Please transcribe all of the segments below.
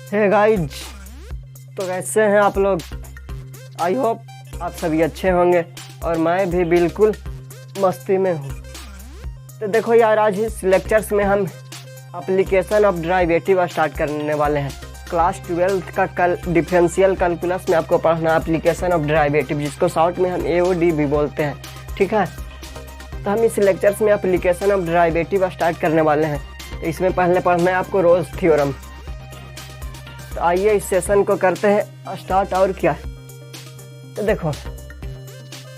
Hey guys, तो कैसे हैं आप लोग। आई होप आप सभी अच्छे होंगे और मैं भी बिल्कुल मस्ती में हूँ। तो देखो यार, आज इस लेक्चर्स में हम एप्लीकेशन ऑफ डेरिवेटिव स्टार्ट करने वाले हैं। क्लास 12 का डिफरेंशियल कैलकुलस में आपको पढ़ना एप्लीकेशन ऑफ डेरिवेटिव, जिसको शॉर्ट में हम AOD भी बोलते हैं। ठीक है, तो हम इस लेक्चर्स में एप्लीकेशन ऑफ डेरिवेटिव स्टार्ट करने वाले हैं। तो इसमें पहले पढ़ना है आपको रोल्स थ्योरम। तो आइए इस सेशन को करते हैं स्टार्ट। और क्या, तो देखो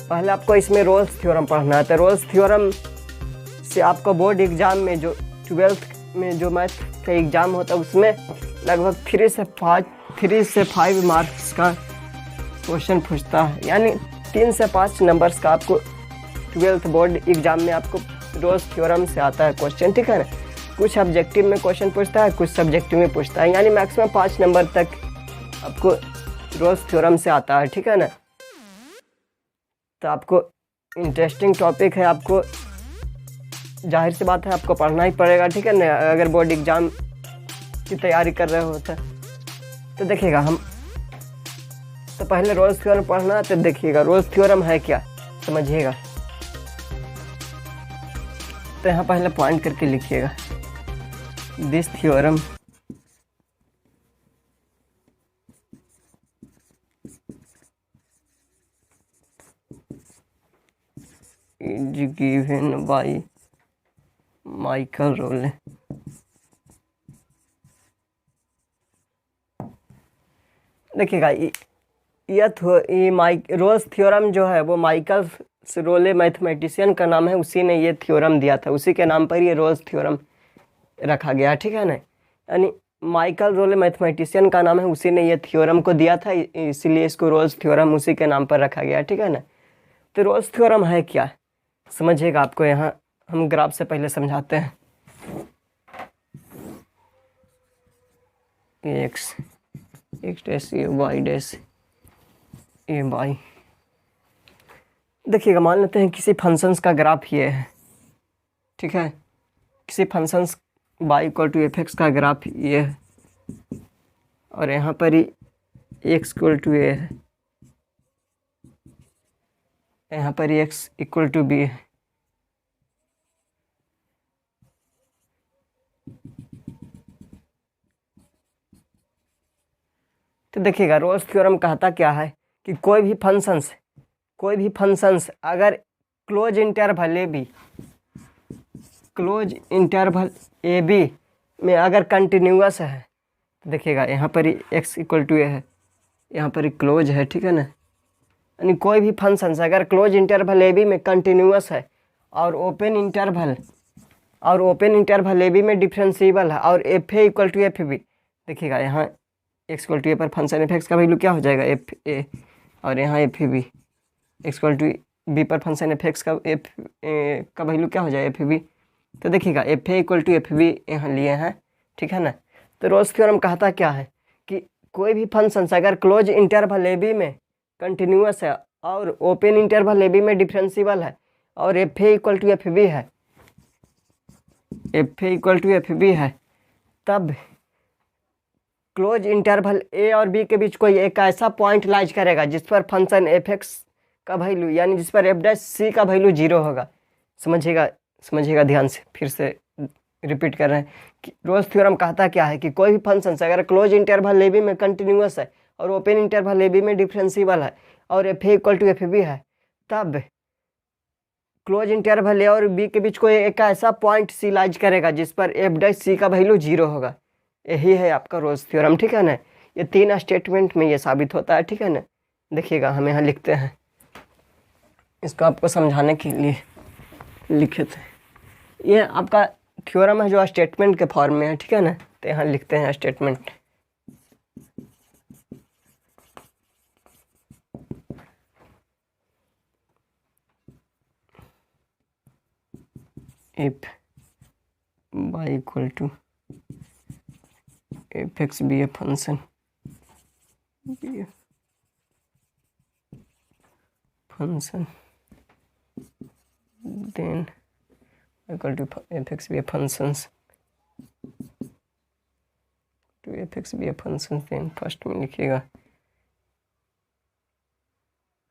पहले आपको इसमें रोल्स थ्योरम पढ़ना है। तो रोल्स थ्योरम से आपको बोर्ड एग्जाम में जो 12th में जो मैथ का एग्ज़ाम होता है उसमें लगभग 3 से 5 मार्क्स का क्वेश्चन पूछता है, यानी 3 से 5 नंबर्स का आपको 12th बोर्ड एग्जाम में आपको रोल्स थ्योरम से आता है क्वेश्चन। ठीक है ना, कुछ ऑब्जेक्टिव में क्वेश्चन पूछता है, कुछ सब्जेक्टिव में पूछता है, यानी मैक्सिमम 5 नंबर तक आपको रोल्स थ्योरम से आता है। ठीक है ना, तो आपको इंटरेस्टिंग टॉपिक है, आपको जाहिर सी बात है आपको पढ़ना ही पड़ेगा। ठीक है ना, अगर बोर्ड एग्जाम की तैयारी कर रहे हो तो देखिएगा हम तो पहले रोल्स थ्योरम पढ़ना। तो देखिएगा रोल्स थ्योरम है क्या, समझिएगा। तो यहाँ पहले पॉइंट करके लिखिएगा, this theorem is given by Michael Rolle. देखिएगा ये रोल्स थ्योरम जो है वो माइकल रोले मैथमेटिशियन का नाम है, उसी ने ये थ्योरम दिया था, उसी के नाम पर ये रोल्स थ्योरम रखा गया। ठीक है ना, यानी माइकल रोले मैथमेटिशियन का नाम है, उसी ने ये थ्योरम को दिया था, इसीलिए इसको रोल्स थ्योरम उसी के नाम पर रखा गया। ठीक है ना, तो रोल्स थ्योरम है क्या, समझिएगा। आपको यहाँ हम ग्राफ से पहले समझाते हैं। एक्स डैश ये वाई डैश ये वाई। देखिएगा, मान लेते हैं किसी फंक्शंस का ग्राफ ये है। ठीक है, किसी फंक्शंस y = fx का ग्राफ ये है, और यहाँ पर ही x = a है, यहाँ पर ही x = b है। तो देखिएगा रोल्स थ्योरम कहता क्या है कि कोई भी फंक्शंस अगर क्लोज इंटरवल ए बी में अगर कंटिन्यूअस है, तो देखिएगा यहाँ पर ही x = a है, यहाँ पर ही क्लोज है। ठीक है ना, यानी कोई भी फंक्शंस अगर क्लोज इंटरवल ए बी में कंटिन्यूअस है और ओपन इंटरवल ए बी में डिफरेंशिएबल है और एफ ए = एफ बी। देखिएगा यहाँ x = a पर फंक्शन एफ एक्स का वैल्यू क्या हो जाएगा, एफ ए, और यहाँ एफ बी, x = b पर फंक्शन एफ एक्स का का वैल्यू क्या हो जाएगा, एफ बी। तो देखिएगा एफ ए = एफ बी यहाँ लिए हैं। ठीक है ना, तो रोल्स थ्योरम कहता क्या है कि कोई भी फंक्शन अगर क्लोज इंटरवल ए बी में कंटिन्यूअस है और ओपन इंटरवल ए बी में डिफरेंशिएबल है और एफ ए = एफ बी है, तब क्लोज इंटरवल ए और बी के बीच कोई एक ऐसा पॉइंट लाइज करेगा जिस पर फंक्शन एफ एक्स का वैल्यू, यानी जिस पर f' का वैल्यू 0 होगा। समझिएगा ध्यान से, फिर से रिपीट कर रहे हैं कि रोल्स थ्योरम कहता क्या है कि कोई भी फंक्शन अगर क्लोज इंटरवल ए बी में कंटिन्यूअस है और ओपन इंटरवल ए बी में डिफरेंशिएबल है और एफ ए = एफ बी है, तब क्लोज इंटरवल ए और बी के बीच कोई एक ऐसा पॉइंट सी लाइज करेगा जिस पर f' का वैल्यू 0 होगा। यही है आपका रोल्स थ्योरम। ठीक है ना, ये 3 स्टेटमेंट में ये साबित होता है। ठीक है ना, देखिएगा हम यहाँ लिखते हैं, इसको आपको समझाने के लिए लिखे थे। ये आपका थ्योरम है जो स्टेटमेंट के फॉर्म में है। ठीक है ना, तो यहाँ लिखते हैं statement. If y = fx be a function then y = fx be a functions to to F x be a function, then first में लिखिएगा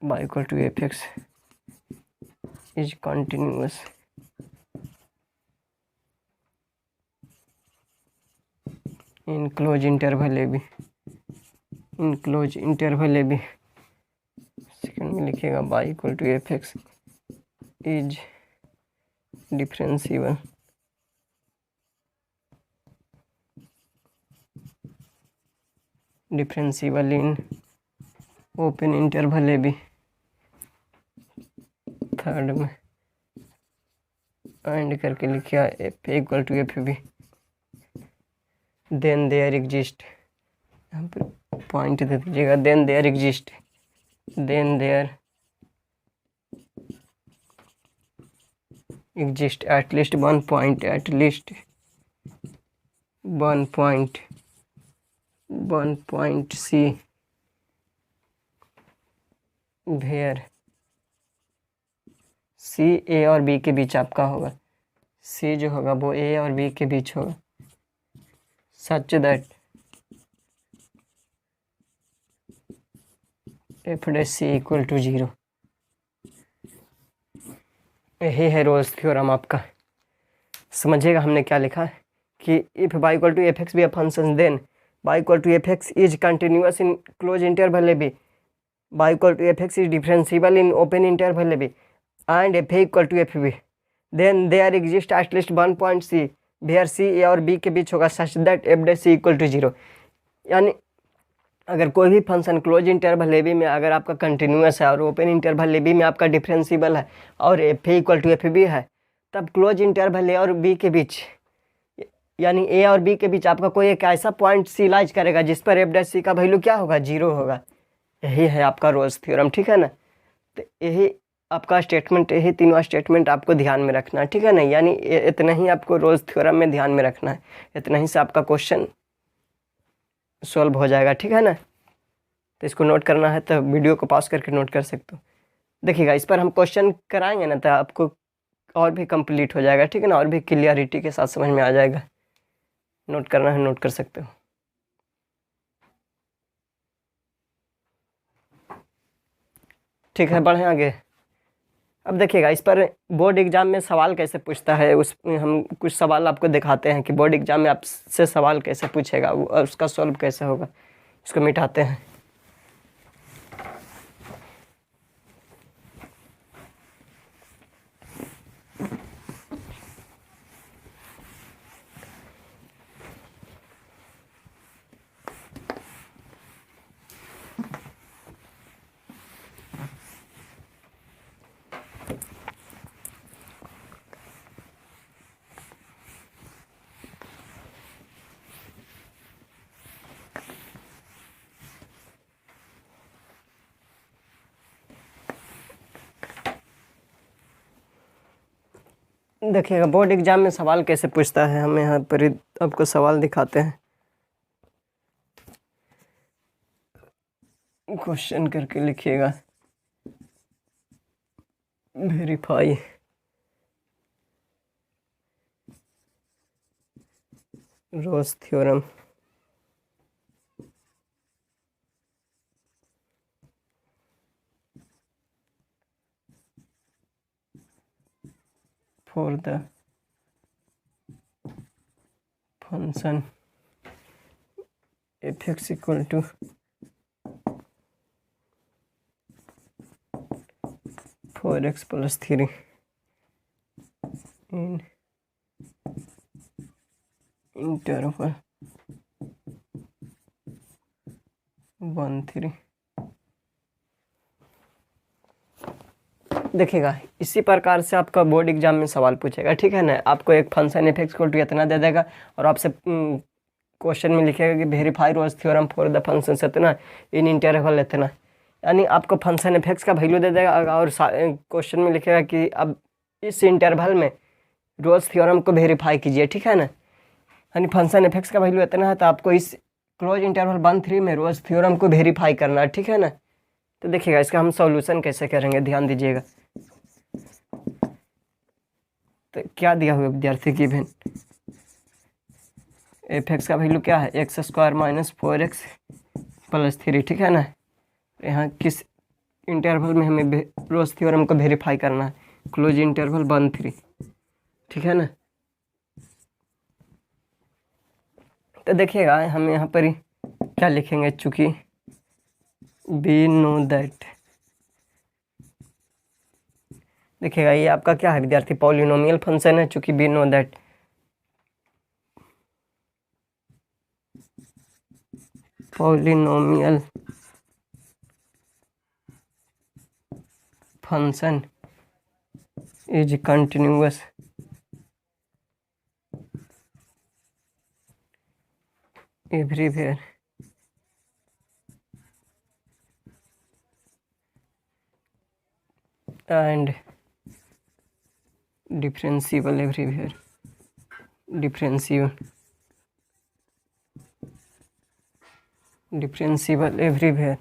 y equal to F x is continuous in close interval A B, in close interval A B. Second में लिखिएगा y equal to F x is differentiable in open interval A B. Third में and करके लिखिएगा F A equal to F B, then there exist, यहाँ पर point दे दीजिएगा, then there exist, then there exist at least one point, at least one point C where सी ए और B के बीच आपका होगा, सी जो होगा वो ए और बी के बीच होगा, such that F dash C equal to 0। यही है रोल्स थ्योरम आपका। समझिएगा हमने क्या लिखा है कि if y equal to F x be a function, then y equal to F x is continuous in close interval A b, y equal to F x is differentiable in open interval A b, and f A equal to F B, then there exist at least one point C where सी ए और B के बीच होगा, such that F dash C equal to 0। यानी अगर कोई भी function close interval ए B में अगर आपका कंटिन्यूअस है और ओपन इंटरवल ए बी में आपका डिफरेंशिएबल है और F A equal to F B है, तब क्लोज इंटरवल ए और बी के बीच, यानी ए और बी के बीच आपका कोई एक ऐसा पॉइंट सी लाइज करेगा जिस पर एफ डैश सी का वैल्यू क्या होगा, 0 होगा। यही है आपका रोल्स थ्योरम, ठीक है ना। तो यही आपका स्टेटमेंट, यही तीनों स्टेटमेंट आपको ध्यान में रखना है, ठीक है ना। यानी इतना ही आपको रोल्स थ्योरम में ध्यान में रखना है, इतना ही से आपका क्वेश्चन सॉल्व हो जाएगा, ठीक है ना। तो इसको नोट करना है तो वीडियो को पॉज करके नोट कर सकते हो। देखिएगा इस पर हम क्वेश्चन कराएंगे ना तो आपको और भी कंप्लीट हो जाएगा, ठीक है ना, और भी क्लियरिटी के साथ समझ में आ जाएगा। नोट करना है, नोट कर सकते हो। ठीक है, बढ़ें आगे। अब देखिएगा इस पर बोर्ड एग्जाम में सवाल कैसे पूछता है, उस हम कुछ सवाल आपको दिखाते हैं कि बोर्ड एग्जाम में आपसे सवाल कैसे पूछेगा और उसका सॉल्व कैसे होगा। इसको मिटाते हैं। देखिएगा बोर्ड एग्जाम में सवाल कैसे पूछता है, हम यहाँ पर आपको सवाल दिखाते हैं। क्वेश्चन करके लिखिएगा verify Rolle's theorem for the function f(x) equal to 4x plus 3 in interval 1 3। देखिएगा इसी प्रकार से आपका बोर्ड एग्जाम में सवाल पूछेगा, ठीक है ना। आपको एक function F X equal to इतना दे देगा और आपसे क्वेश्चन में लिखेगा कि verify Rolle's theorem for the function इतना इन इंटरवल इतना। यानी आपको फंक्शन एफ एक्स का वैल्यू दे देगा और क्वेश्चन में लिखेगा कि अब इस इंटरवल में रोल्स थ्योरम को वेरीफाई कीजिए, ठीक है ना। यानी फंक्शन एफ एक्स का वैल्यू इतना है तो आपको इस क्लोज इंटरवल 1 3 में रोल्स थ्योरम को वेरीफाई करना है, ठीक है ना। तो देखिएगा इसका हम सॉल्यूशन कैसे करेंगे, ध्यान दीजिएगा। तो क्या दिया हुआ विद्यार्थी गिवन एफ एक्स का वैल्यू क्या है, x square minus 4x plus 3, ठीक है ना। यहाँ किस इंटरवल में हमें रोल्स थ्योरम को वेरीफाई करना है, क्लोज इंटरवल 1-3, ठीक है ना। तो देखिएगा हम यहाँ पर ही क्या लिखेंगे, चूँकि वी नो दैट, देखिएगा ये आपका क्या है विद्यार्थी, पॉलिनोमियल फंक्शन है, चूँकि we know that polynomial function is continuous everywhere and differentiable everywhere, differentiable everywhere।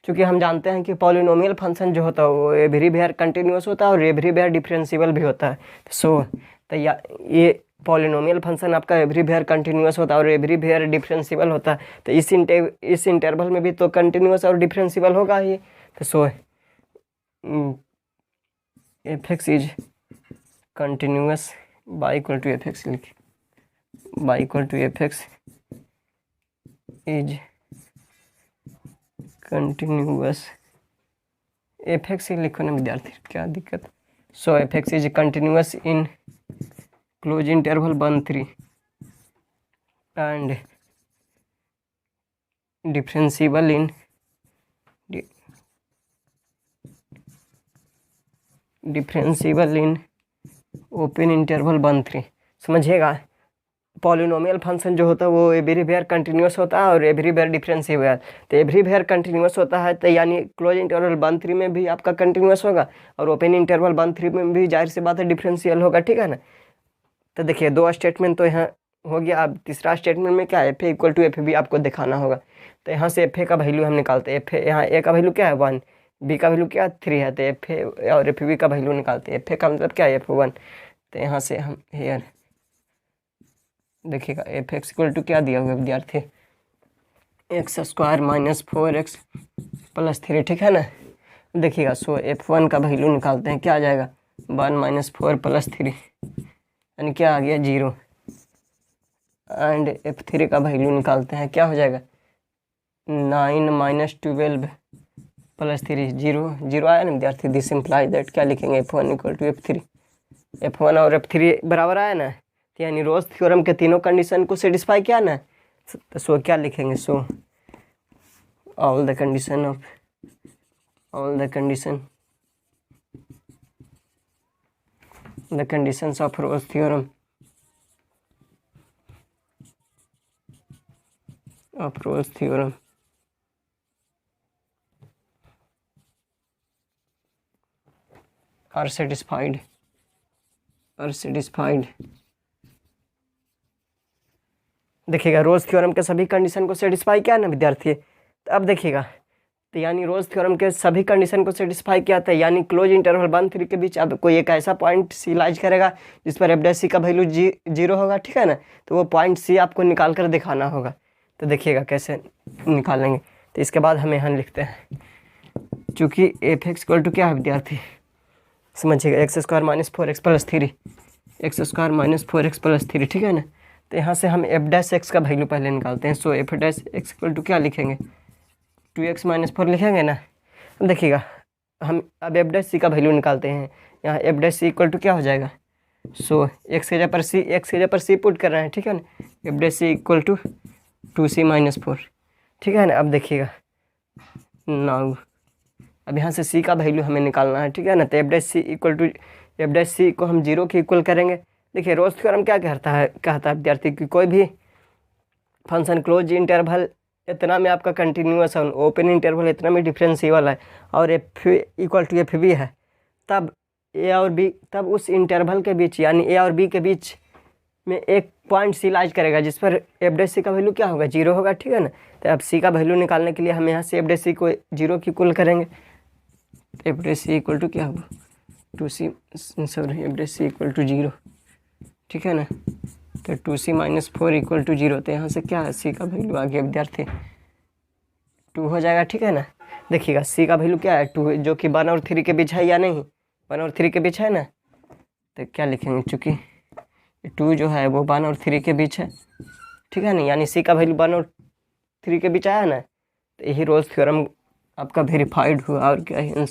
क्योंकि हम जानते हैं कि पॉलिनोमियल फंक्शन जो होता है वो एवरीवेयर कंटिन्यूअस होता है और एवरीवेयर डिफरेंशिएबल भी होता है। तो ये पॉलिनोमियल फंक्शन आपका एवरीवेयर कंटिन्यूअस होता है और एवरीवेयर डिफरेंशिएबल होता है। तो इस इंटरवल में भी तो कंटिन्यूअस और डिफरेंशिएबल होगा ही। तो f x is continuous y equal to F x लिखे, y equal to F x is continuous, f x ही लिखो ना विद्यार्थी, क्या दिक्कत। F x is continuous in close interval 1-3 and differentiable in open interval 1-3। समझिएगा पॉलिनोमियल फंक्शन जो होता है वो एवरीवेयर कंटिन्यूअस होता है और एवरीवेयर डिफरेंशिएबल। तो एवरीवेयर कंटिन्यूअस होता है तो यानी क्लोज इंटरवल 1-3 में भी आपका कंटिन्यूअस होगा और ओपन इंटरवल 1-3 में भी जाहिर सी बात है डिफरेंशियल होगा, ठीक है ना। तो देखिए 2 स्टेटमेंट तो यहाँ हो गया। अब तीसरा स्टेटमेंट में क्या है, F A equal to F B आपको दिखाना होगा। तो यहाँ से एफ ए का वैल्यू हम निकालते हैं। एफ ए यहाँ ए का वैल्यू क्या है 1, बी का वैल्यू क्या है 3 है। तो एफ ए और एफ बी का वैल्यू निकालते हैं। एफ ए का मतलब क्या है F1। तो यहाँ से हम हेयर देखिएगा एफ एक्स इक्वल टू क्या दिया हुआ विद्यार्थी, x square minus 4x plus 3, ठीक है ना। देखिएगा F1 का वैल्यू निकालते हैं, क्या आ जाएगा 1 माइनस 4 प्लस 3 यानी क्या आ गया 0। एंड F3 का वैल्यू निकालते हैं, क्या हो जाएगा 9 माइनस 12 प्लस 3, 0 आया ना विद्यार्थी। दिस इम्प्लाई दैट क्या लिखेंगे F1 equal to F3, F1 और F3 बराबर आया ना। यानी रोल्स थ्योरम के तीनों कंडीशन को सेटिस्फाई किया ना। तो क्या लिखेंगे, all the conditions of Rolle's theorem are satisfied। देखिएगा रोल्स थ्योरम के सभी कंडीशन को सेटिस्फाई किया ना विद्यार्थी। तो अब देखिएगा तो यानी रोल्स थ्योरम के सभी कंडीशन को सेटिस्फाई किया था, यानी क्लोज इंटरवल 1-3 के बीच अब कोई एक ऐसा पॉइंट सी लाइज करेगा जिस पर F' का वैल्यू 0 होगा, ठीक है ना। तो वो पॉइंट सी आपको निकाल कर दिखाना होगा। तो देखिएगा कैसे निकालेंगे। तो इसके बाद हम यहाँ लिखते हैं, चूँकि एफ एक्स इक्वल टू क्या है विद्यार्थी, समझिएगा x square minus 4x plus 3, x square minus 4x plus 3, ठीक है ना। तो यहाँ से हम F' का वैल्यू पहले निकालते हैं। F' इक्वल टू क्या लिखेंगे 2x माइनस 4 लिखेंगे ना। अब देखिएगा हम अब F' का वैल्यू निकालते हैं। यहाँ F' इक्वल टू क्या हो जाएगा, x के जगह पर c पुट कर रहे हैं, ठीक है ना। F' equal to 2c minus 4, ठीक है ना। अब देखिएगा नाउ अब यहाँ से c का वैल्यू हमें निकालना है, ठीक है ना। तो F' को हम 0 के इक्वल करेंगे। देखिए रोल्स थ्योरम क्या कहता है विद्यार्थी कि कोई भी फंक्शन क्लोज इंटरवल इतना में आपका कंटिन्यूअस है, ओपन इंटरवल इतना में डिफरेंशिएबल है और F equal to F B है, तब ए और बी, तब उस इंटरवल के बीच यानी ए और बी के बीच में एक पॉइंट सी लाइज करेगा जिस पर F' का वैल्यू क्या होगा 0 होगा, ठीक है ना। तो अब सी का वैल्यू निकालने के लिए हम यहाँ से F' को 0 की इक्वल करेंगे। F' इक्वल टू क्या होगा 2c sorry average C equal to 0, ठीक है ना। तो 2c माइनस 4 इक्वल टू 0, तो यहाँ से क्या है, सी का वैल्यू आ गया विद्यार्थी 2 हो जाएगा, ठीक है ना। देखिएगा सी का वैल्यू क्या है 2, जो कि 1 और 3 के बीच है या नहीं, 1 और 3 के बीच है ना। तो क्या लिखेंगे, चूँकि 2 जो है वो 1 और 3 के बीच है, ठीक है ना, यानी सी का वैल्यू 1 और 3 के बीच आया ना। तो यही रोल्स थ्योरम आपका वेरीफाइड हुआ, और क्या है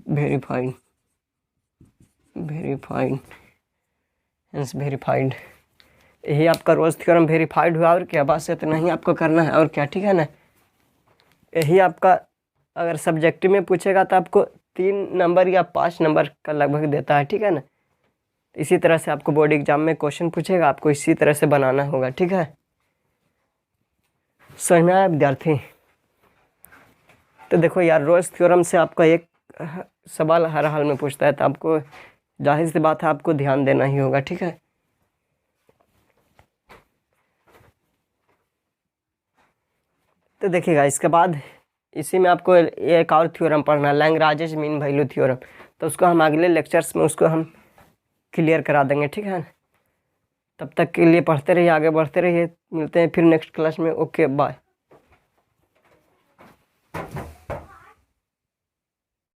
वेरीफाइड वेरीफाइड यही आपका रोल्स थ्योरम वेरीफाइड हुआ, और क्या, बस इतना ही आपको करना है, और क्या, ठीक है ना। यही आपका अगर सब्जेक्टिव में पूछेगा तो आपको 3 नंबर या 5 नंबर का लगभग देता है, ठीक है ना। इसी तरह से आपको बोर्ड एग्जाम में क्वेश्चन पूछेगा, आपको इसी तरह से बनाना होगा, ठीक है। समझ में आया विद्यार्थी। तो देखो यार, रोल्स थ्योरम से आपका एक सवाल हर हाल में पूछता है, तो आपको जाहिर सी बात है आपको ध्यान देना ही होगा, ठीक है। तो देखिएगा इसके बाद इसी में आपको एक और थ्योरम पढ़ना है, लैग्रांज मीन वैल्यू थ्योरम। तो उसको हम अगले लेक्चर्स में उसको हम क्लियर करा देंगे, ठीक है। तब तक के लिए पढ़ते रहिए, आगे बढ़ते रहिए, मिलते हैं फिर नेक्स्ट क्लास में। Okay bye.